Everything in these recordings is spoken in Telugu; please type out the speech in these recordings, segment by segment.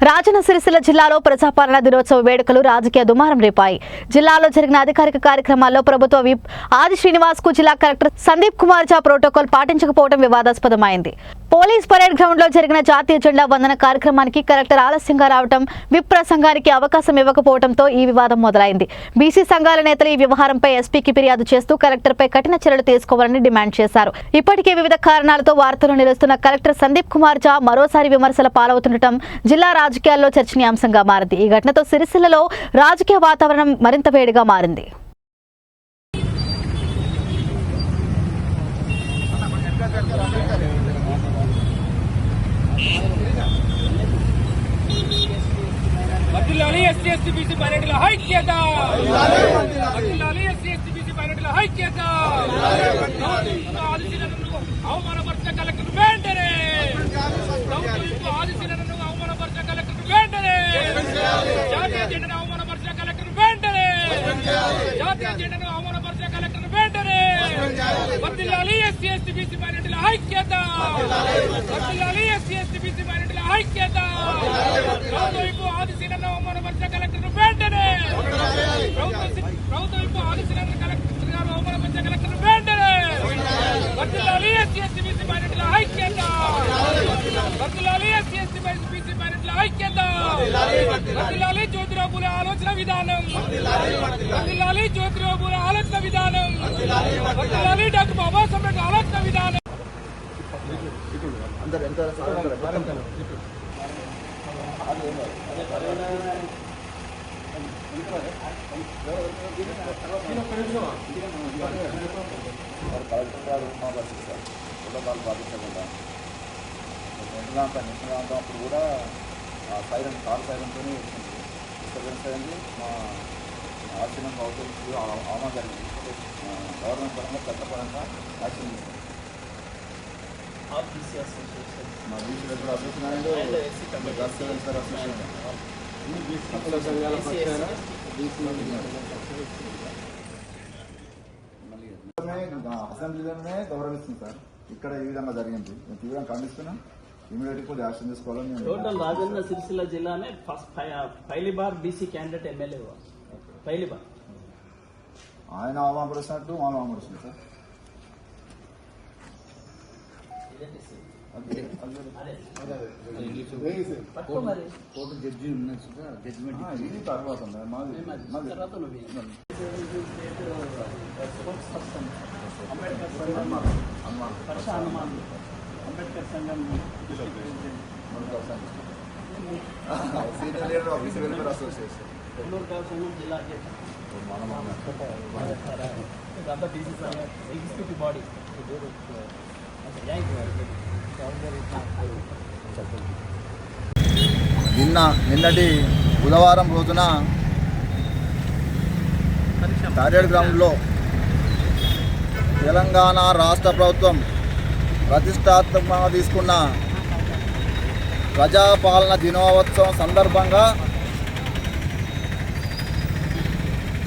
రాజన్న సిరిసిల్ల జిల్లాలో ప్రజాపాలన దినోత్సవ వేడుకలు రాజకీయ దుమారం రేపాయి. జిల్లాలో జరిగిన అధికారిక కార్యక్రమాల్లో ప్రభుత్వ విప్ ఆది శ్రీనివాస్ కు జిల్లా కలెక్టర్ సందీప్ కుమార్ ఝా ప్రోటోకాల్ పాటించకపోవడం వివాదాస్పదమైంది. పోలీస్ పరేడ్ గ్రౌండ్ లో జరిగిన జాతీయ జెండా వందన కార్యక్రమానికి కలెక్టర్ ఆలస్యంగా రావడం, విప్ ప్రసంగానికి అవకాశం ఇవ్వకపోవడంతో ఈ వివాదం మొదలైంది. బీసీ సంఘాల నేతలు ఈ వ్యవహారంపై ఎస్పీకి ఫిర్యాదు చేస్తూ కలెక్టర్పై కఠిన చర్యలు తీసుకోవాలని డిమాండ్ చేశారు. ఇప్పటికే వివిధ కారణాలతో వార్తలు నిలుస్తున్న కలెక్టర్ సందీప్ కుమార్ ఝా మరోసారి విమర్శల పాలవుతుండటం జిల్లా రాజకీయాల్లో చర్చనీయాంశంగా మారింది. ఈ ఘటనతో సిరిసిల్లలో రాజకీయ వాతావరణం మరింత వేడిగా మారింది. ఎస్సీ మైనారిటీల ఐక్యత, ఎస్సీ మైనారిటీల ఐక్యత. అవమానపరిచిన కలెక్టర్ వెంటనే, ఆదిశీలను అవమానపరిచిన కలెక్టర్ వెంటనే, జాతీయ జెండాను అవమానపరిచిన కలెక్టర్ వెంటనే, జాతీయ జెండాను అవమానపరిచిన కలెక్టర్ వెంటనే. వర్ధిల్లాలి ఎస్సీ బీసీ మైనారిటీల ఐక్యత, వర్ధిల్లాలి ఎస్సీ బీసీ మైనారిటీల ఐక్యత. ప్రభుత్వ ఆదిశీలను అవమానపరిచిన కలెక్టర్ వెంటనే, ప్రభుత్వ ఆదిశీలను కలెక్టర్ గారు అవమానపరిచిన కలెక్టర్ వెంటనే. వర్ధిల్లాలి ఎస్సీ బీసీ మైనారిటీల ఐక్యత, వర్ధిల్లాలి ఎస్సీ బీసీ మైనారిటీల ఐక్యత. వర్ధిల్లాలి జ్యోతిరావు పూలే ఆలోచన విధానం, వర్ధిల్లాలి జ్యోతిరావు పూలే ఆలోచన విధానం, వర్ధిల్లాలి డాక్టర్ బాబాసాహెబ్ అంబేద్కర్ ఆలోచన విధానం. ప్రోటోకాల్ పాటించకుండా నిష్ణాంతం అప్పుడు కూడా సైరన్ కార్ సైరన్తో డిస్టర్బెన్స్ అయింది. మా ఆర్సీఎం అవుతుంది ఆమా జరిగింది. గవర్నమెంట్ పరంగా చట్టపరంగా యాక్షన్ తీసుకుంది. మా బీసీ వెల్ఫేర్ అసోసియేషన్ అండ్ జాతీయ వెల్ఫేర్ అసోసియేషన్ అసెంబ్లీలోనే గౌరవిస్తుంది సార్. ఇక్కడ ఈ విధంగా జరిగింది, మేము తీవ్రంగా ఖండిస్తున్నాం. ఇమీడియట్ కూడా యాక్షన్ తీసుకోవాలని. టోటల్ రాజన్న సిరిసిల్ల జిల్లానే పहली बार బీసీ క్యాండిడేట్ ఎమ్మెల్యే पहली बार. ఆయన అవమానపరుస్తున్నట్టు వాళ్ళు అవమానపరుస్తుంది సార్. కోర్టు జడ్జి ఉన్నది జడ్జిమెంట్ ఇది తర్వాత అంబేద్కర్ సంఘం senior leader of BC welfare association జిల్లా ఎగ్జిక్యూటివ్ బాడీ. నిన్నటి బుధవారం రోజున టార్గెట్ గ్రౌండ్లో తెలంగాణ రాష్ట్ర ప్రభుత్వం ప్రతిష్టాత్మకంగా తీసుకున్న ప్రజాపాలన దినోత్సవం సందర్భంగా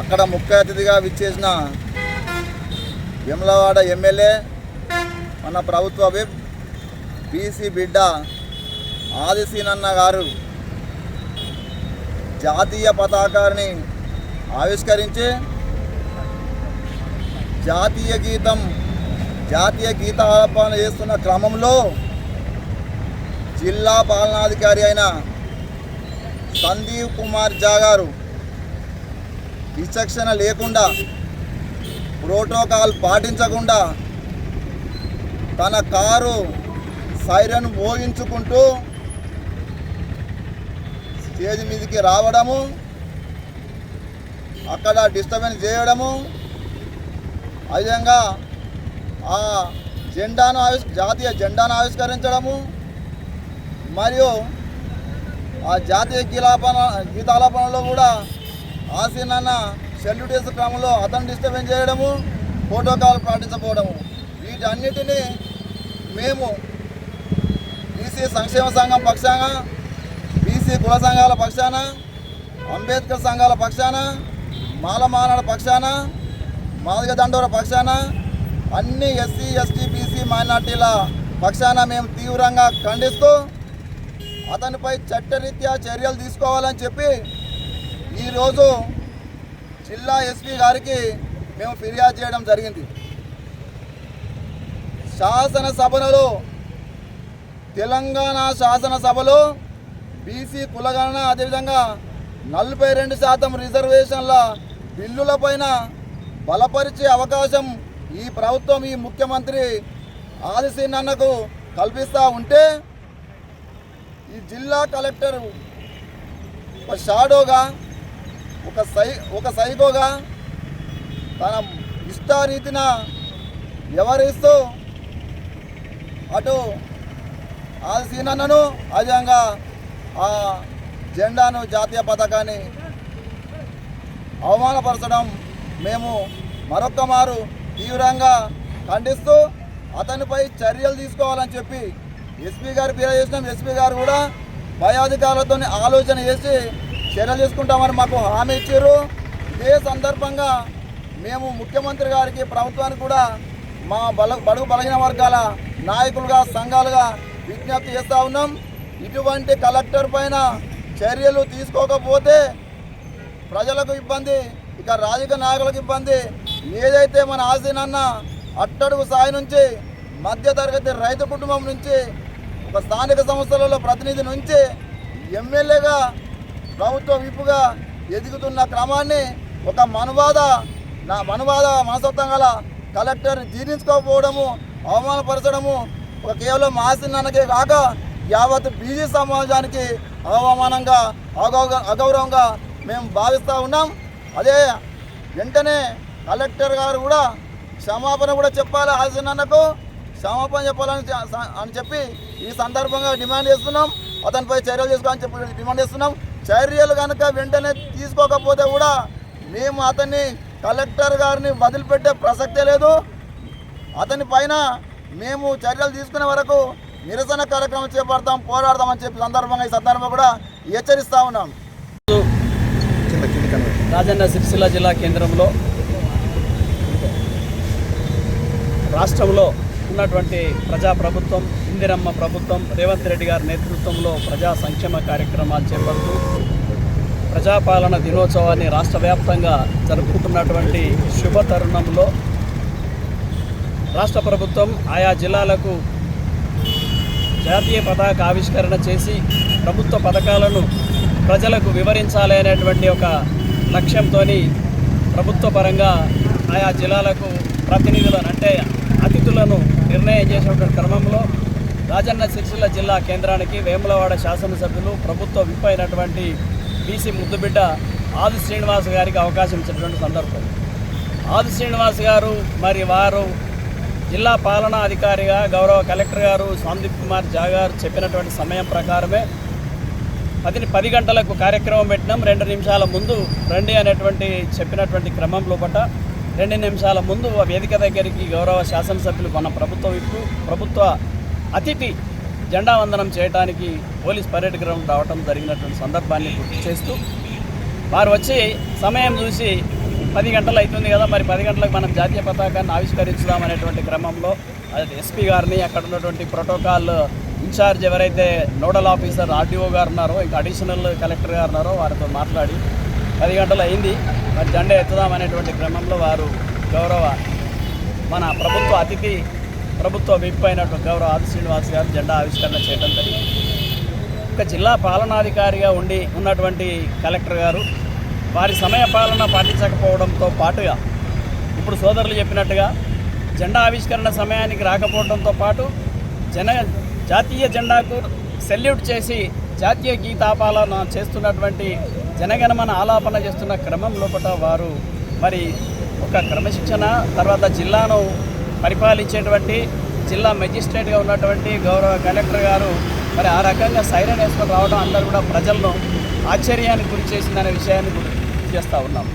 అక్కడ ముఖ్య అతిథిగా విచ్చేసిన వేములవాడ ఎమ్మెల్యే, మన ప్రభుత్వ విప్ బీసీ బిడ్డ ఆదిశీనన్న గారు జాతీయ పతాకాన్ని ఆవిష్కరించి జాతీయ గీతాలాపన చేస్తున్న క్రమంలో జిల్లా పాలనాధికారి అయిన సందీప్ కుమార్ ఝా గారు విచక్షణ లేకుండా, ప్రోటోకాల్ పాటించకుండా తన కారు సైరన్ మోగించుకుంటూ స్టేజ్ మీదకి రావడము, అక్కడ డిస్టర్బెన్స్ చేయడము, అదేవిధంగా ఆ జాతీయ జెండాను ఆవిష్కరించడము, మరియు ఆ జాతీయ గీతాలాపనలో కూడా ఆసీనన్న సెల్యూట్ చేసే క్రమంలో అతను డిస్టర్బెన్స్ చేయడము, ప్రోటోకాల్ పాటించకపోవడము, వీటన్నిటినీ మేము బీసీ సంక్షేమ సంఘం పక్షాన, బీసీ కుల సంఘాల పక్షాన, అంబేద్కర్ సంఘాల పక్షాన, మాలమానాడ పక్షాన, మాదిగ దండోర పక్షాన, అన్ని ఎస్సీ ఎస్టీ బీసీ మైనార్టీల పక్షాన మేము తీవ్రంగా ఖండిస్తూ అతనిపై చట్టరీత్యా చర్యలు తీసుకోవాలని చెప్పి ఈరోజు జిల్లా ఎస్పీ గారికి మేము ఫిర్యాదు చేయడం జరిగింది. శాసనసభలో తెలంగాణ శాసనసభలో బీసీ కులగణన అదేవిధంగా 42% రిజర్వేషన్ల బిల్లులపైన బలపరిచే అవకాశం ఈ ప్రభుత్వం ఈ ముఖ్యమంత్రి ఆదిశీనన్నకు కల్పిస్తూ ఉంటే ఈ జిల్లా కలెక్టర్ ఒక షాడోగా ఒక సైకోగా తన ఇష్టారీతిన వ్యవహరిస్తూ అటు ఆదిశీనన్నను అదేవిధంగా ఆ జెండాను జాతీయ పతాకాన్ని అవమానపరచడం మేము మరొక్క మారు తీవ్రంగా ఖండిస్తూ అతనిపై చర్యలు తీసుకోవాలని చెప్పి ఎస్పీ గారు ఫిర్యాదు చేసినాం. ఎస్పీ గారు కూడా పై అధికారులతో ఆలోచన చేసి చర్యలు తీసుకుంటామని మాకు హామీ ఇచ్చారు. ఇదే సందర్భంగా మేము ముఖ్యమంత్రి గారికి ప్రభుత్వానికి కూడా మా బడుగు బలహీన వర్గాల నాయకులుగా సంఘాలుగా విజ్ఞప్తి చేస్తూ ఉన్నాం. ఇటువంటి కలెక్టర్ పైన చర్యలు తీసుకోకపోతే ప్రజలకు ఇబ్బంది, ఇక రాజకీయ నాయకులకు ఇబ్బంది. ఏదైతే మన ఆశీనన్న అట్టడుగు స్థాయి నుంచి మధ్యతరగతి రైతు కుటుంబం నుంచి ఒక స్థానిక సంస్థలలో ప్రతినిధి నుంచి ఎమ్మెల్యేగా ప్రభుత్వ విప్పుగా ఎదుగుతున్న క్రమాన్ని ఒక మనువాద మనస్తత్వం గల కలెక్టర్ జీర్ణించుకోకపోవడము, అవమానపరచడము ఒక కేవలం ఆశీనన్నకే కాక యావత్ బీసీ సమాజానికి అవమానంగా అగౌరవంగా మేము భావిస్తూ ఉన్నాం. అదే వెంటనే కలెక్టర్ గారు కూడా క్షమాపణ కూడా చెప్పాలి, ఆశీనన్నకు క్షమాపణ చెప్పాలని చెప్పి ఈ సందర్భంగా డిమాండ్ చేస్తున్నాం. అతనిపై చర్యలు తీసుకోవాలని చెప్పి డిమాండ్ చేస్తున్నాం. చర్యలు కనుక వెంటనే తీసుకోకపోతే కూడా మేము అతన్ని కలెక్టర్ గారిని వదిలిపెట్టే ప్రసక్తే లేదు. అతని పైన మేము చర్యలు తీసుకునే వరకు నిరసన కార్యక్రమం చేపడతాం, పోరాడతామని చెప్పి ఈ సందర్భంగా కూడా హెచ్చరిస్తూ ఉన్నాం. రాజన్న సిరిసిల్ల జిల్లా కేంద్రంలో రాష్ట్రంలో ఉన్నటువంటి ప్రజాప్రభుత్వం, ఇందిరమ్మ ప్రభుత్వం, రేవంత్ రెడ్డి గారి నేతృత్వంలో ప్రజా సంక్షేమ కార్యక్రమాలు చేపడుతూ ప్రజాపాలన దినోత్సవాన్ని రాష్ట్ర వ్యాప్తంగా జరుపుకుంటున్నటువంటి శుభ తరుణంలో రాష్ట్ర ప్రభుత్వం ఆయా జిల్లాలకు జాతీయ పతాక ఆవిష్కరణ చేసి ప్రభుత్వ పథకాలను ప్రజలకు వివరించాలి అనేటువంటి ఒక లక్ష్యంతో ప్రభుత్వ పరంగా ఆయా జిల్లాలకు ప్రతినిధులను అంటే అతిథులను నిర్ణయం చేసినటువంటి క్రమంలో రాజన్న సిరిసిల్ల జిల్లా కేంద్రానికి వేములవాడ శాసనసభ్యులు ప్రభుత్వ విప్ అయినటువంటి బీసీ ముద్దుబిడ్డ ఆది శ్రీనివాస్ గారికి అవకాశం ఇచ్చినటువంటి సందర్భం. ఆది శ్రీనివాస్ గారు మరి వారు జిల్లా పాలనా అధికారిగా గౌరవ కలెక్టర్ గారు సందీప్ కుమార్ ఝా గారు చెప్పినటువంటి సమయం ప్రకారమే 10 గంటలకు కార్యక్రమం పెట్టినాం. 2 నిమిషాల ముందు రండి అనేటువంటి చెప్పినటువంటి క్రమం లోపల 2 నిమిషాల ముందు వేదిక దగ్గరికి గౌరవ శాసనసభ్యులు మన ప్రభుత్వ అతిథి జెండా వందనం చేయడానికి పోలీస్ పరేడ్ గ్రౌండ్ రావడం జరిగినటువంటి సందర్భాన్ని గుర్తు చేస్తూ వారు వచ్చి సమయం చూసి 10 గంటలు అవుతుంది కదా, మరి 10 గంటలకు మనం జాతీయ పతాకాన్ని ఆవిష్కరించుదాం అనేటువంటి క్రమంలో అది ఎస్పీ గారిని అక్కడ ఉన్నటువంటి ప్రోటోకాల్ ఇన్ఛార్జ్ ఎవరైతే నోడల్ ఆఫీసర్ ఆర్డీఓ గారు ఉన్నారో ఇంకా అడిషనల్ కలెక్టర్ గారు ఉన్నారో వారితో మాట్లాడి 10 గంటలు అయింది, మరి జెండా ఎత్తుదాం అనేటువంటి క్రమంలో వారు గౌరవ మన ప్రభుత్వ అతిథి ప్రభుత్వ విప్ అయినటువంటి గౌరవ ఆది శ్రీనివాస్ గారు జెండా ఆవిష్కరణ చేయడం జరిగింది. ఒక జిల్లా పాలనాధికారిగా ఉన్నటువంటి కలెక్టర్ గారు వారి సమయ పాలన పాటించకపోవడంతో పాటుగా ఇప్పుడు సోదరులు చెప్పినట్టుగా జెండా ఆవిష్కరణ సమయానికి రాకపోవడంతో పాటు జాతీయ జెండాకు సెల్యూట్ చేసి జాతీయ గీతాపాలన చేస్తున్నటువంటి జనగణమన ఆలాపన చేస్తున్న క్రమం లోపల వారు మరి ఒక క్రమశిక్షణ తర్వాత జిల్లాను పరిపాలించేటువంటి జిల్లా మెజిస్ట్రేట్గా ఉన్నటువంటి గౌరవ కలెక్టర్ గారు మరి ఆ రకంగా సైరన్ వేసుకొని రావడం అందరూ కూడా ప్రజలను ఆశ్చర్యానికి గురి చేసిందనే విషయాన్ని గుర్తు చేస్తూ ఉన్నాం.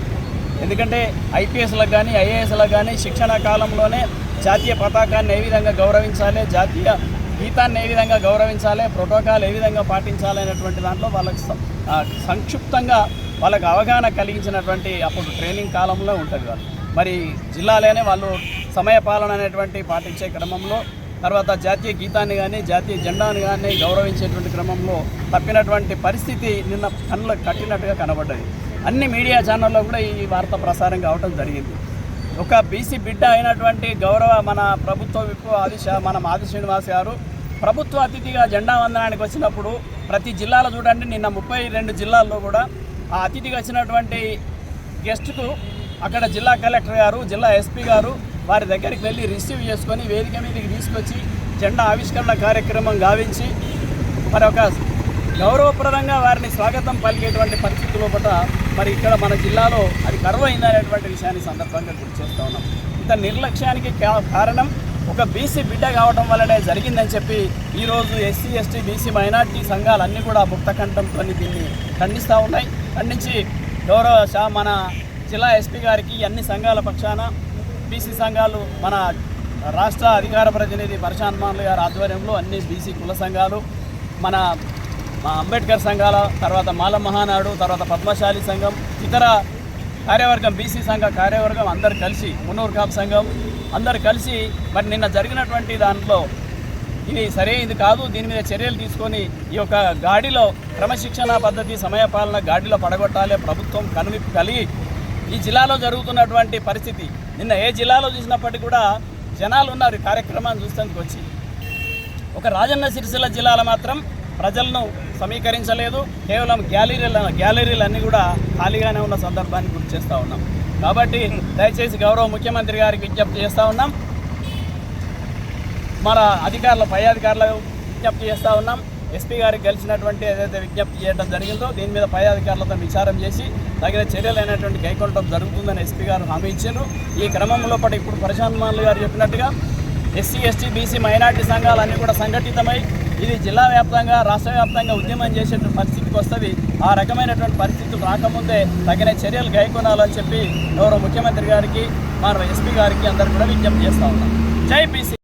ఎందుకంటే ఐపీఎస్లకు కానీ ఐఏఎస్లకు కానీ శిక్షణ కాలంలోనే జాతీయ పతాకాన్ని ఏ విధంగా గౌరవించాలి, జాతీయ గీతాన్ని ఏ విధంగా గౌరవించాలి, ప్రోటోకాల్ ఏ విధంగా పాటించాలి అనేటువంటి దాంట్లో వాళ్ళకి సంక్షిప్తంగా వాళ్ళకి అవగాహన కలిగించినటువంటి అప్పుడు ట్రైనింగ్ కాలంలో ఉంటుంది. వాళ్ళు మరి జిల్లాలోనే వాళ్ళు సమయపాలన అనేటువంటి పాటించే క్రమంలో తర్వాత జాతీయ గీతాన్ని కానీ జాతీయ జెండాను కానీ గౌరవించేటువంటి క్రమంలో తప్పినటువంటి పరిస్థితి నిన్న కళ్ళకు కట్టినట్టుగా కనబడ్డది. అన్ని మీడియా ఛానల్లో కూడా ఈ వార్త ప్రసారం కావడం జరిగింది. ఒక బీసీ బిడ్డ అయినటువంటి గౌరవ మన ప్రభుత్వ విప్ మన ఆది శ్రీనివాస్ గారు ప్రభుత్వ అతిథిగా జెండా వందనానికి వచ్చినప్పుడు ప్రతి జిల్లాలో చూడండి, నిన్న 32 జిల్లాల్లో కూడా ఆ అతిథిగా వచ్చినటువంటి గెస్ట్కు అక్కడ జిల్లా కలెక్టర్ గారు, జిల్లా ఎస్పీ గారు వారి దగ్గరికి వెళ్ళి రిసీవ్ చేసుకొని వేదిక మీదకి తీసుకొచ్చి జెండా ఆవిష్కరణ కార్యక్రమం గావించి మరి ఒక గౌరవప్రదంగా వారిని స్వాగతం పలికేటువంటి పరిస్థితుల్లో మరి ఇక్కడ మన జిల్లాలో అది కరువైందనేటువంటి విషయాన్ని సందర్భంగా గుర్తు చేస్తూ ఉన్నాం. ఇంత నిర్లక్ష్యానికి కారణం ఒక బీసీ బిడ్డ కావడం వల్లనే జరిగిందని చెప్పి ఈరోజు ఎస్సీ ఎస్టీ బీసీ మైనార్టీ సంఘాలన్నీ కూడా ముక్తకంఠంతో దీన్ని ఖండిస్తూ ఉన్నాయి. ఖండించి గౌరవ మన జిల్లా ఎస్పీ గారికి అన్ని సంఘాల పక్షాన బీసీ సంఘాలు మన రాష్ట్ర అధికార ప్రతినిధి పరశాన్ మాన్లు గారి ఆధ్వర్యంలో అన్ని బీసీ కుల సంఘాలు, మన అంబేద్కర్ సంఘాల, తర్వాత మాల మహానాడు, తర్వాత పద్మశాలి సంఘం, ఇతర కార్యవర్గం బీసీ సంఘ కార్యవర్గం అందరు కలిసి, మున్నూరు కాపు సంఘం అందరు కలిసి మరి నిన్న జరిగినటువంటి దాంట్లో ఇది సరైనది కాదు, దీని మీద చర్యలు తీసుకొని ఈ యొక్క గాడిలో క్రమశిక్షణ పద్ధతి సమయపాలన గాడిలో పడగొట్టాలి. ప్రభుత్వం కనువిప్పు కలిగి ఈ జిల్లాలో జరుగుతున్నటువంటి పరిస్థితి నిన్న ఏ జిల్లాలో చూసినప్పటికీ కూడా జనాలు ఉన్నారు ఈ కార్యక్రమాన్ని చూసేందుకు వచ్చి. ఒక రాజన్న సిరిసిల్ల జిల్లాలో మాత్రం ప్రజలను సమీకరించలేదు, కేవలం గ్యాలరీలన్నీ కూడా ఖాళీగానే ఉన్న సందర్భాన్ని గుర్తు చేస్తూ ఉన్నాం. కాబట్టి దయచేసి గౌరవ ముఖ్యమంత్రి గారికి విజ్ఞప్తి చేస్తూ ఉన్నాం, మన పై అధికారులకు విజ్ఞప్తి చేస్తూ ఉన్నాం. ఎస్పీ గారికి గెలిచినటువంటి ఏదైతే విజ్ఞప్తి చేయడం జరిగిందో దీని మీద పై అధికారులతో విచారం చేసి తగిన చర్యలు అయినటువంటి కైకొనడం జరుగుతుందని ఎస్పీ గారు హామీ ఇచ్చారు. ఈ క్రమంలో ఇప్పుడు పరశాన్ మాన్లు గారు చెప్పినట్టుగా ఎస్సీ ఎస్టీ బీసీ మైనార్టీ సంఘాలన్నీ కూడా సంఘటితమై ఇది జిల్లా వ్యాప్తంగా రాష్ట్ర వ్యాప్తంగా ఉద్యమం చేసేటువంటి పరిస్థితికి వస్తుంది. ఆ రకమైనటువంటి పరిస్థితులు రాకముందే తగిన చర్యలు కైకొనాలని చెప్పి గౌరవ ముఖ్యమంత్రి గారికి మన ఎస్పీ గారికి అందరూ కూడా విజ్ఞప్తి చేస్తూ ఉన్నాం. జై బీసీ.